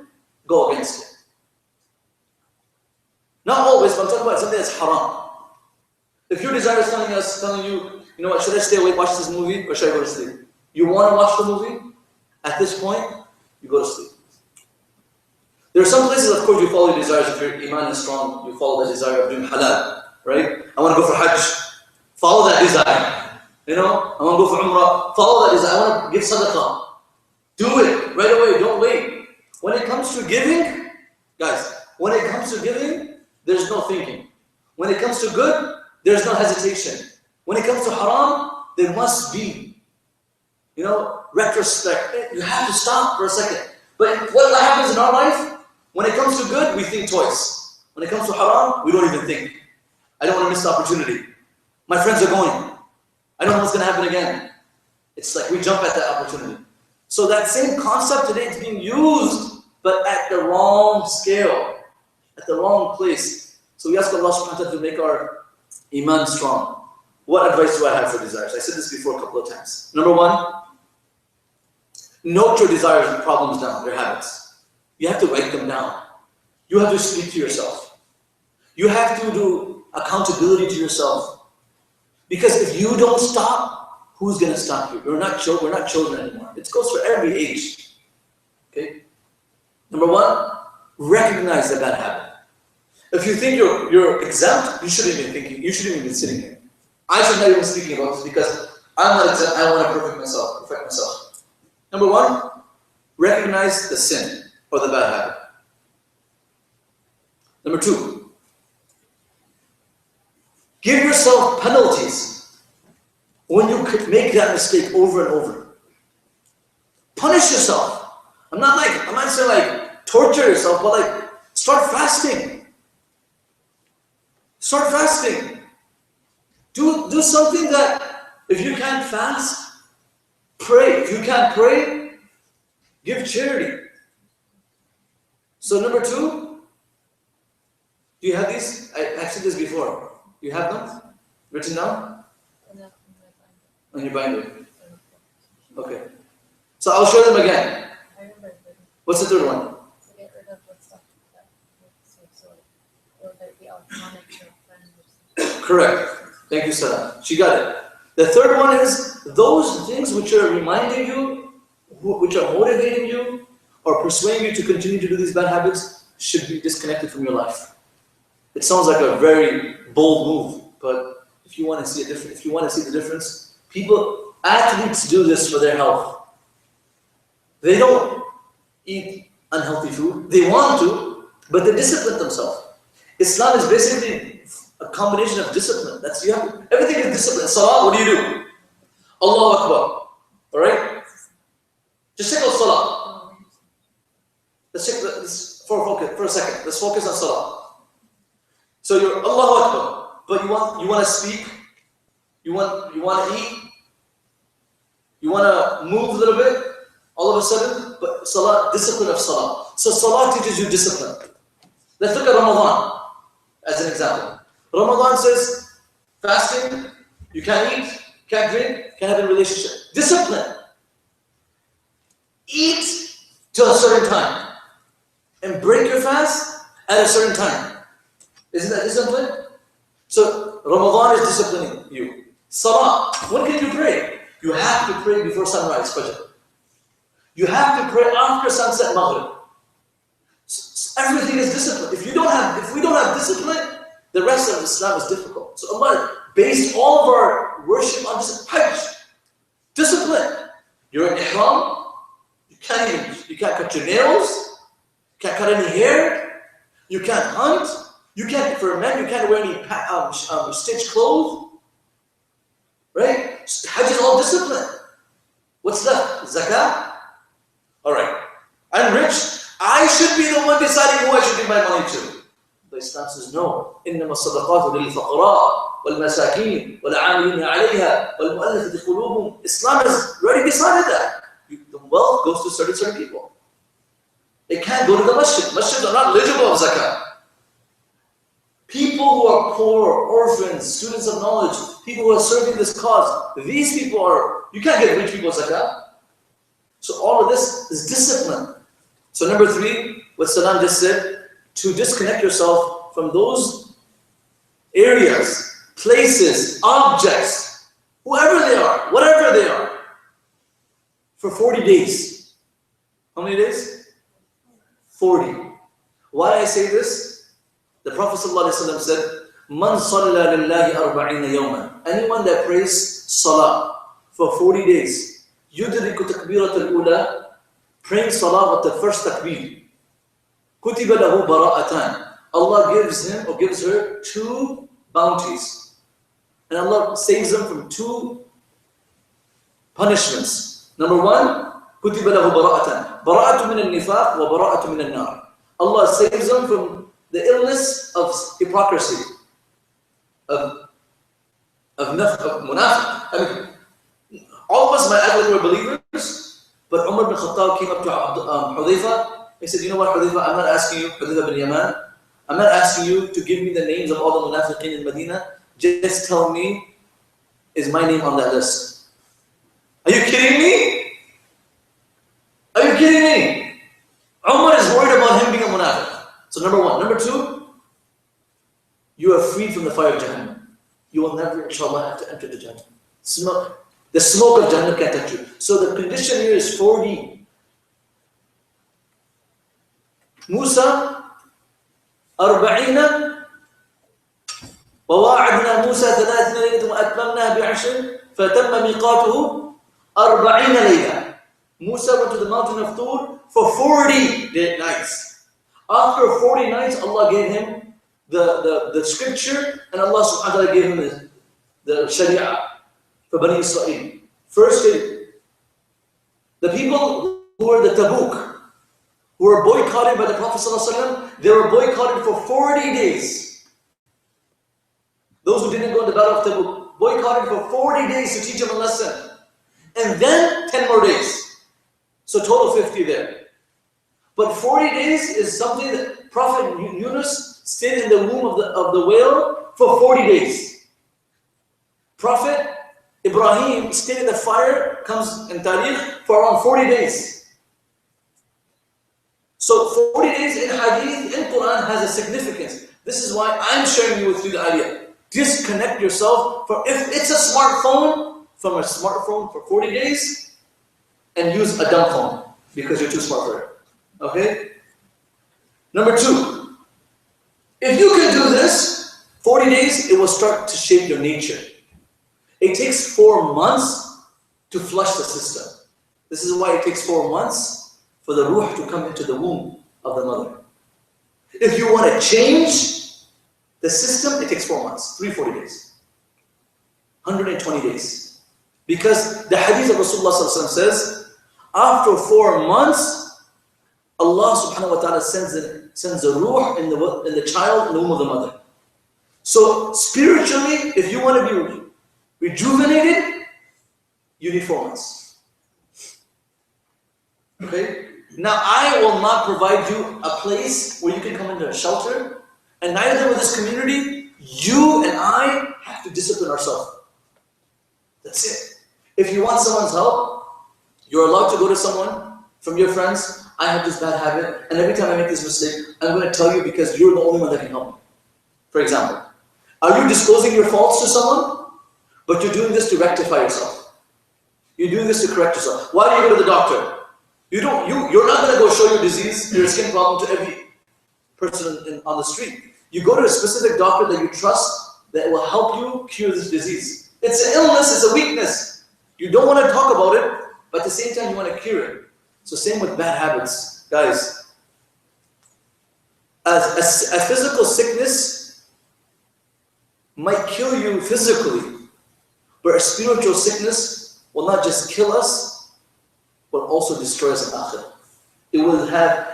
go against it. Not always, but I'm talking about something that's haram. If your desire is telling you, you know what, should I stay awake, watch this movie, or should I go to sleep? You want to watch the movie? At this point, you go to sleep. There are some places, of course, you follow your desires. If your iman is strong, you follow the desire of doing halal, right? I want to go for hajj. Follow that desire. You know, I want to go for umrah. Follow that desire. I want to give sadaqah. Do it right away. Don't wait. When it comes to giving, guys, when it comes to giving, there's no thinking. When it comes to good, there's no hesitation. When it comes to haram, there must be, you know, retrospect. You have to stop for a second. But what happens in our life? When it comes to good, we think twice. When it comes to haram, we don't even think. I don't want to miss the opportunity. My friends are going. I don't know what's going to happen again. It's like we jump at that opportunity. So that same concept today is being used, but at the wrong scale, at the wrong place. So we ask Allah subhanahu wa ta'ala to make our iman strong. What advice do I have for desires? I said this before a couple of times. Number one, note your desires and problems down, your habits. You have to write them down. You have to speak to yourself. You have to do accountability to yourself. Because if you don't stop, who's going to stop you? We're not children anymore. It goes for every age. Okay? Number one, recognize the bad habit. If you think you're exempt, you shouldn't even thinking. You shouldn't even be sitting here. I should not even speaking about this because I'm not exempt. I want to perfect myself. Number one, recognize the sin or the bad habit. Number two, give yourself penalties when you make that mistake over and over. Punish yourself. I'm not saying like torture yourself, but like start fasting. Start fasting. Do something that if you can't fast, pray. If you can't pray, give charity. So number two, do you have these? I've said this before. You have them written down? On your binder. Okay. So I'll show them again. What's the third one? Get rid of the stuff that makes you or that the autonomic Correct. Thank you, Sarah. She got it. The third one is those things which are reminding you, which are motivating you, or persuading you to continue to do these bad habits should be disconnected from your life. It sounds like a very bold move, but if you want to see the difference, athletes do this for their health. They don't eat unhealthy food. They want to, but they discipline themselves. Islam is basically a combination of discipline. Everything is discipline. Salah, what do? Allahu Akbar. All right? Just take out Salah. Let's check this for a second. Let's focus on Salah. So you're Allahu Akbar, but you want to speak, you want to eat, you want to move a little bit, all of a sudden, but Salah, discipline of Salah. So Salah teaches you discipline. Let's look at Ramadan as an example. Ramadan says, fasting, you can't eat, can't drink, can't have a relationship. Discipline. Eat till a certain time. And break your fast at a certain time. Isn't that discipline? So Ramadan is disciplining you. Salah, when can you pray? You have to pray before sunrise, Fajr. You have to pray after sunset, Maghrib. Everything is discipline. If we don't have discipline, the rest of Islam is difficult. So Allah based all of our worship on Hajj. Discipline. You're in Ihram. You can't cut your nails. You can't cut any hair. You can't hunt. For men, you can't wear any stitched clothes. Right? Hajj is all discipline. What's left? Zakah? Alright. I'm rich. I should be the one deciding who I should give my money to. The Islam says no. إنما الصدقات للفقراء والمساكين والعاملين عليها والمؤلفة قلوبهم. Islam has already decided that. The wealth goes to certain people. They can't go to the masjid. Masjids are not eligible of zakah. People who are poor, orphans, students of knowledge, people who are serving this cause, these people are, you can't give rich people zakah. So all of this is discipline. So number 3, what Salam just said, to disconnect yourself from those areas, places, objects, whoever they are, whatever they are, for 40 days. How many days? 40. Why I say this? The Prophet ﷺ said, Man salla lillahi arba'ina yawman. Anyone that prays salah for 40 days, yudriku takbirat al-ula, praying salah with the first takbir. Kutiba lahu bara'atan. Allah gives him or gives her 2 bounties. And Allah saves them from 2 punishments. Number 1, kutiba lahu bara'atan. Bara'atu min al-nifaq wa bara'atu min al-nar. Allah saves them from the illness of hypocrisy, of munafiq. I mean, all of us might act like we're believers, but Umar bin Khattab came up to Hudayfa. He said, you know what, Hudayfa, I'm not asking you, Hudayfa bin Yaman, I'm not asking you to give me the names of all the munafiqeen in Medina. Just tell me, is my name on that list? Are you kidding me? Are you kidding me? Umar is worried about him being a munafiq. So number 1. Number 2, you are freed from the fire of Jahannam. You will never, inshallah, have to enter the Jahannam. The smoke of Jahannam can't touch you. So the condition here is 40. Musa, 40. وواعدنا موسى 30 ليلة وأتممناها ب10 فتم ميقاته 40 ليلة. Musa went to the mountain of Tur for 40 nights. After 40 nights, Allah gave him the scripture, and Allah subhanahu wa ta'ala gave him the sharia for Bani Israel. Firstly, the people who were the Tabuk, who were boycotted by the Prophet ﷺ, they were boycotted for 40 days. Those who didn't go to the battle of Tabuk, boycotted for 40 days to teach them a lesson. And then 10 more days. So total 50 there. But 40 days is something that Prophet Yunus stayed in the womb of the whale for 40 days. Prophet Ibrahim stayed in the fire, comes in Tariq, for around 40 days. So 40 days in Hadith, in Quran, has a significance. This is why I'm sharing with you the idea. Disconnect yourself from, if it's a smartphone, from a smartphone for 40 days, and use a dumb phone because you're too smart for it. Okay? Number 2, if you can do this, 40 days, it will start to shape your nature. It takes 4 months to flush the system. This is why it takes 4 months for the ruh to come into the womb of the mother. If you want to change the system, it takes 4 months, 40 days, 120 days. Because the hadith of Rasulullah says, after 4 months, Allah subhanahu wa ta'ala sends the ruh in the child in the womb of the mother. So spiritually, if you want to be rejuvenated, you need 4 months. Okay? Now I will not provide you a place where you can come into a shelter, and neither will this community. You and I have to discipline ourselves. That's it. If you want someone's help, you're allowed to go to someone from your friends. I have this bad habit, and every time I make this mistake, I'm going to tell you because you're the only one that can help me. For example, are you disclosing your faults to someone, but you're doing this to rectify yourself? You're doing this to correct yourself. Why do you go to the doctor? You're not going to go show your disease, your skin problem to every person on the street. You go to a specific doctor that you trust that will help you cure this disease. It's an illness, it's a weakness. You don't want to talk about it, but at the same time you want to cure it. So same with bad habits. Guys, a physical sickness might kill you physically, but a spiritual sickness will not just kill us, but also destroy us in akhirah.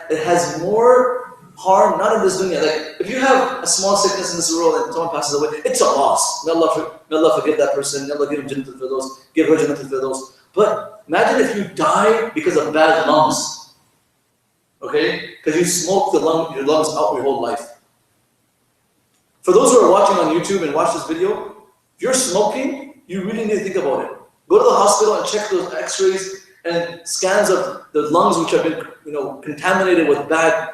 It has more harm, not in this dunya. Like, if you have a small sickness in this world and someone passes away, it's a loss. May Allah forgive that person. May Allah give him Jannatul Firdaus, give her Jannatul Firdaus. But imagine if you die because of bad lungs. Okay? Because you smoked your lungs out your whole life. For those who are watching on YouTube and watch this video, if you're smoking, you really need to think about it. Go to the hospital and check those x-rays and scans of the lungs which have been, contaminated with bad,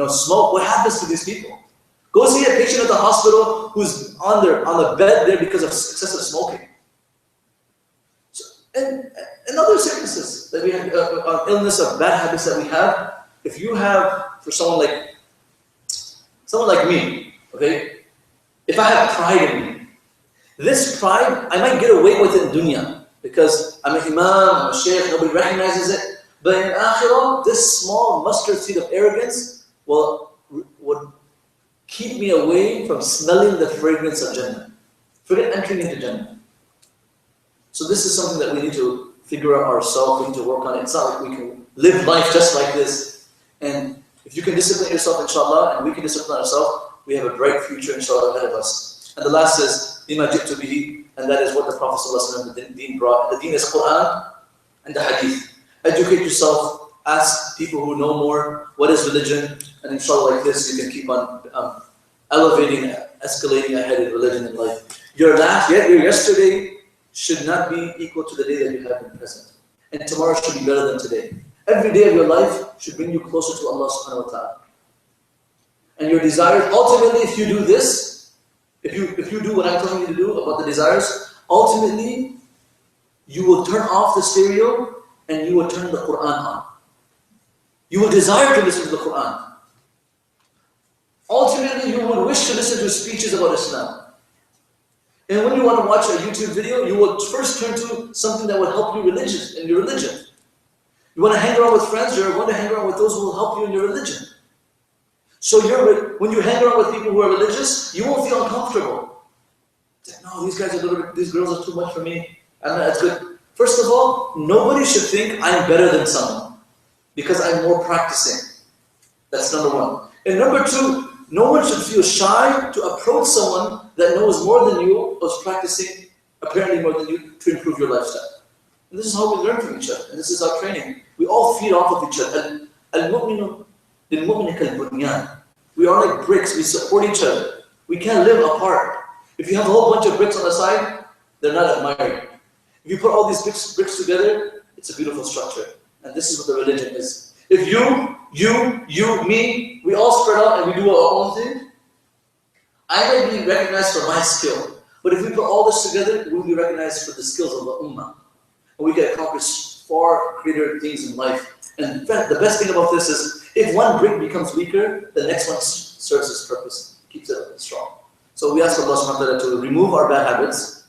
smoke. What happens to these people? Go see a patient at the hospital who's on the bed there because of excessive smoking. And other sicknesses that we have, illness of bad habits that we have. If you have, for someone like me, okay, if I have pride in me, this pride, I might get away with it in dunya because I'm an imam, I'm a shaykh, nobody recognizes it. But in akhirah, this small mustard seed of arrogance would keep me away from smelling the fragrance of Jannah. Forget entering into Jannah. So this is something that we need to figure out ourselves, we need to work on it. It's not like we can live life just like this. And if you can discipline yourself, inshallah, and we can discipline ourselves, we have a bright future, inshallah, ahead of us. And the last is, bima ji'tu bihi, and that is what the Prophet ﷺ, the deen brought. The deen is Quran and the Hadith. Educate yourself, ask people who know more, what is religion, and inshallah like this, you can keep on elevating, escalating ahead in religion and life. Your yesterday should not be equal to the day that you have in present. And tomorrow should be better than today. Every day of your life should bring you closer to Allah subhanahu wa ta'ala. And your desires, ultimately, if you do this, if you do what I'm telling you to do about the desires, ultimately, you will turn off the stereo and you will turn the Quran on. You will desire to listen to the Quran. Ultimately, you will wish to listen to speeches about Islam. And when you want to watch a YouTube video, you will first turn to something that will help you in your religion. You want to hang around with friends, you're going to hang around with those who will help you in your religion. So when you hang around with people who are religious, you won't feel uncomfortable. It's like, no, these girls are too much for me. And that's good. First of all, nobody should think I'm better than someone because I'm more practicing. That's number one. And number two, no one should feel shy to approach someone that knows more than you, who's practicing apparently more than you, to improve your lifestyle. And this is how we learn from each other. And this is our training. We all feed off of each other. Al-mu'minu lil-mu'mini kal-bunyan. We are like bricks. We support each other. We can't live apart. If you have a whole bunch of bricks on the side, they're not admired. If you put all these bricks together, it's a beautiful structure. And this is what the religion is. If you, me, we all spread out and we do our own thing, I might be recognized for my skill. But if we put all this together, we'll be recognized for the skills of the ummah. And we can accomplish far greater things in life. And in fact, the best thing about this is, if one brick becomes weaker, the next one serves its purpose, keeps it strong. So we ask Allah subhanahu wa ta'ala to remove our bad habits.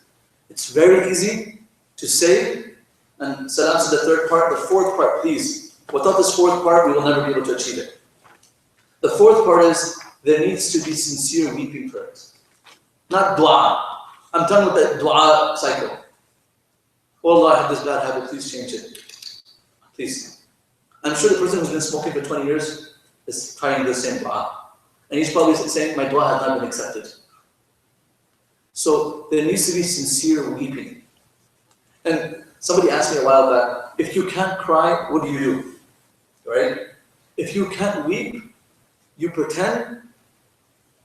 It's very easy to say, and salam to the third part, the fourth part, please. Without this fourth part, we will never be able to achieve it. The fourth part is, there needs to be sincere weeping prayers. Not dua. I'm done with the dua cycle. Oh Allah, I have this bad habit, please change it. Please. I'm sure the person who's been smoking for 20 years is trying the same dua. And he's probably saying, my dua has not been accepted. So there needs to be sincere weeping. And somebody asked me a while back, if you can't cry, what do you do? Right? If you can't weep, you pretend,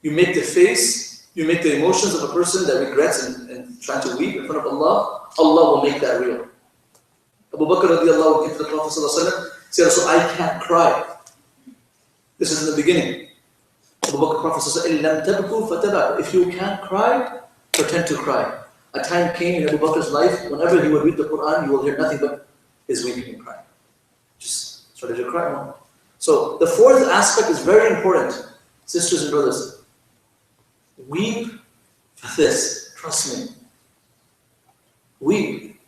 you make the face, you make the emotions of a person that regrets and trying to weep in front of Allah, Allah will make that real. Abu Bakr radiallahu anhu, the Prophet said, so I can't cry. This is in the beginning. Abu Bakr, Prophet said, if you can't cry, pretend to cry. A time came in Abu Bakr's life, whenever he would read the Quran, you will hear nothing but his weeping and crying. Just started to cry. So the fourth aspect is very important, sisters and brothers. Weep for this, trust me. Weep.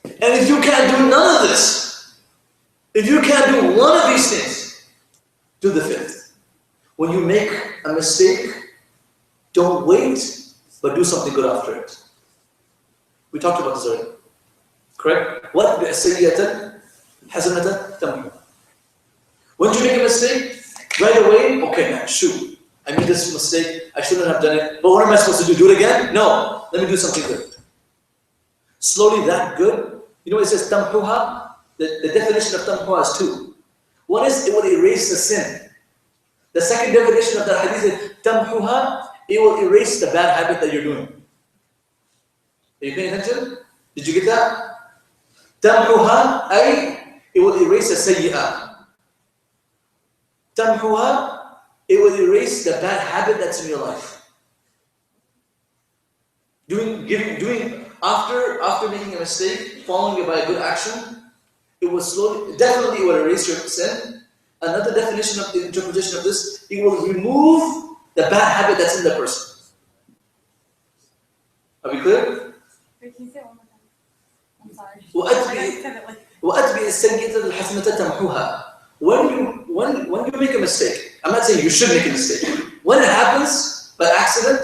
And if you can't do none of this, if you can't do one of these things, do the fifth. When you make a mistake, don't wait, but do something good after it. We talked about this already. Correct? What? بِأَسَيِّئَةً حَسَنَةً تَمْحُ. When you make a mistake, right away, okay man, shoot. I made this mistake, I shouldn't have done it, but what am I supposed to do? Do it again? No, let me do something good. Slowly that good, you know it says tamhuha? The definition of tamhuha is two. One is it will erase the sin. The second definition of that hadith is تمحها, it will erase the bad habit that you're doing. Are you paying attention? Did you get that? تمحها أي it will erase the سيئة. تمحها, it will erase the bad habit that's in your life. After making a mistake, following it by a good action, it will definitely will erase your sin. Another definition of the interpretation of this, it will remove the bad habit that's in the person. Are we clear? Can you say it one more time? I'm sorry. وَأَتْبِعِ السَّيِّئَةَ الْحَسَنَةَ تَمْحُوهَا. When you make a mistake, I'm not saying you should make a mistake. When it happens by accident,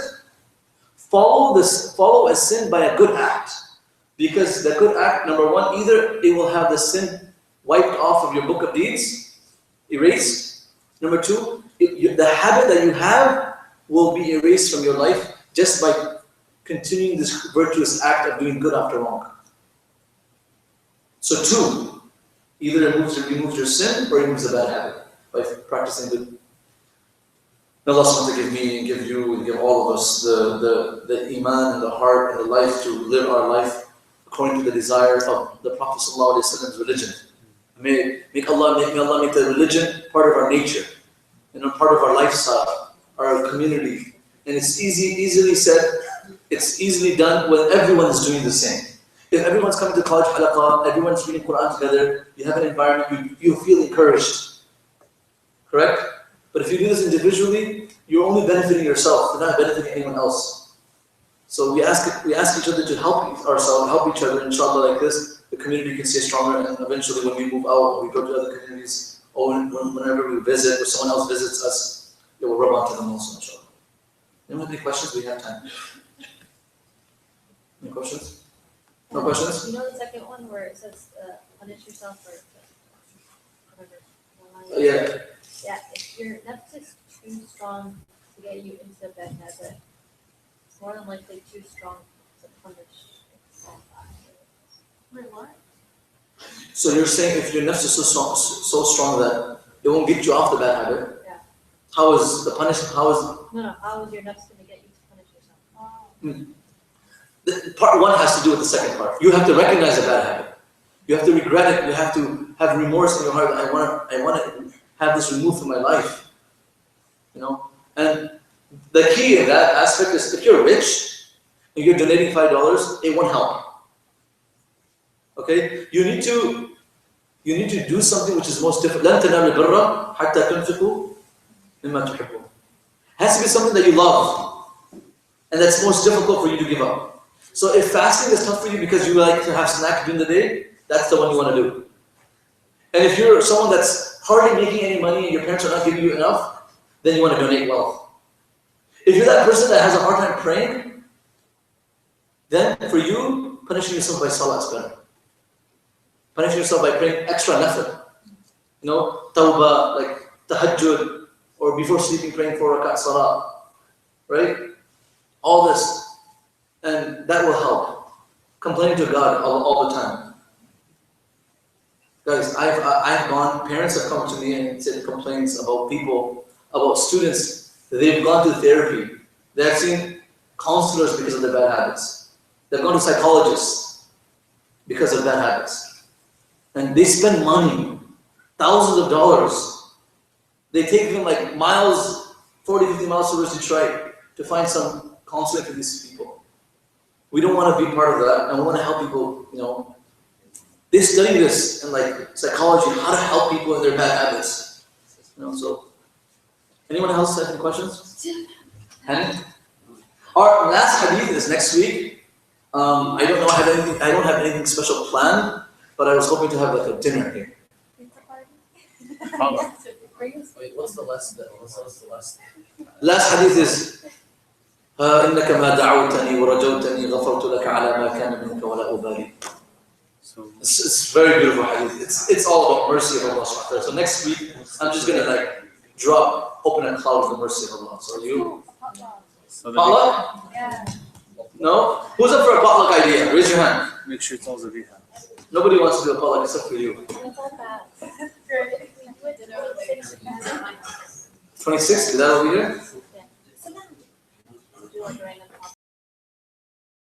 follow a sin by a good act. Because the good act, number one, either it will have the sin wiped off of your book of deeds, erased. Number two, the habit that you have will be erased from your life just by continuing this virtuous act of doing good after wrong. So two, either removes your sin or removes the bad habit by practicing good. May Allah SWT give me and give you and give all of us the iman and the heart and the life to live our life according to the desire of the Prophet ﷺ's religion. May Allah make the religion part of our nature and a part of our lifestyle, our community. And it's easily said, it's easily done when everyone is doing the same. If everyone's coming to college halaqa, everyone's reading Quran together, you have an environment, you feel encouraged. Correct? But if you do this individually, you're only benefiting yourself, you're not benefiting anyone else. So we ask each other to help ourselves, help each other, inshallah, like this, the community can stay stronger, and eventually when we move out, we go to other communities, or whenever we visit, or someone else visits us, it will rub onto them also, inshallah. Anyone have any questions? We have time. Any questions? No questions? You know the second one where it says punish yourself for whatever. Yeah. Yeah, if your nafs is too strong to get you into a bad habit, it's more than likely too strong to punish itself. Wait, what? So you're saying if your nafs is so strong that it won't get you off the bad habit? Yeah. How is the punishment? No, how is your nafs going to get you to punish yourself? Part one has to do with the second part. You have to recognize the bad habit. You have to regret it. You have to have remorse in your heart. I want to have this removed from my life. You know? And the key in that aspect is if you're rich and you're donating $5, it won't help. Okay? You need to do something which is most difficult. لَن تَنَالُوا الْبِرَّ حَتَّى تُنْفِقُوا مِمَّا تُحِبُّونَ. It has to be something that you love and that's most difficult for you to give up. So if fasting is tough for you because you like to have snacks during the day, that's the one you want to do. And if you're someone that's hardly making any money and your parents are not giving you enough, then you want to donate wealth. If you're that person that has a hard time praying, then for you, punishing yourself by salah is better. Punishing yourself by praying extra nafil. You know, tawbah, like tahajjud, or before sleeping praying 4 rakat salah. Right? All this. And that will help. Complaining to God all the time. Guys, I've gone, parents have come to me and said complaints about people, about students. They've gone to therapy. They've seen counselors because of their bad habits. They've gone to psychologists because of bad habits. And they spend money, thousands of dollars. They take them like miles, 40, 50 miles towards Detroit to find some counseling for these people. We don't want to be part of that, and we want to help people, you know. They study this in like psychology, how to help people in their bad habits. You know, so anyone else have any questions? Hanny? Our last hadith is next week. I don't have anything special planned, but I was hoping to have like a dinner here. Wait, what's the last? Last hadith is إنك ما دعوتني ورجوتني غفرت لك على ما كان منك ولا أبالي. It's very beautiful hadith. It's all about mercy of Allah subhanahu wa ta'ala. So next week I'm just gonna like open a cloud of the mercy of Allah. So you potluck? Yeah. No? Who's up for a potluck idea? Raise your hand. Make sure it's all Zabiha. Nobody wants to do a potluck except for you. It's all bad. 26. 26? Is that over here? or during the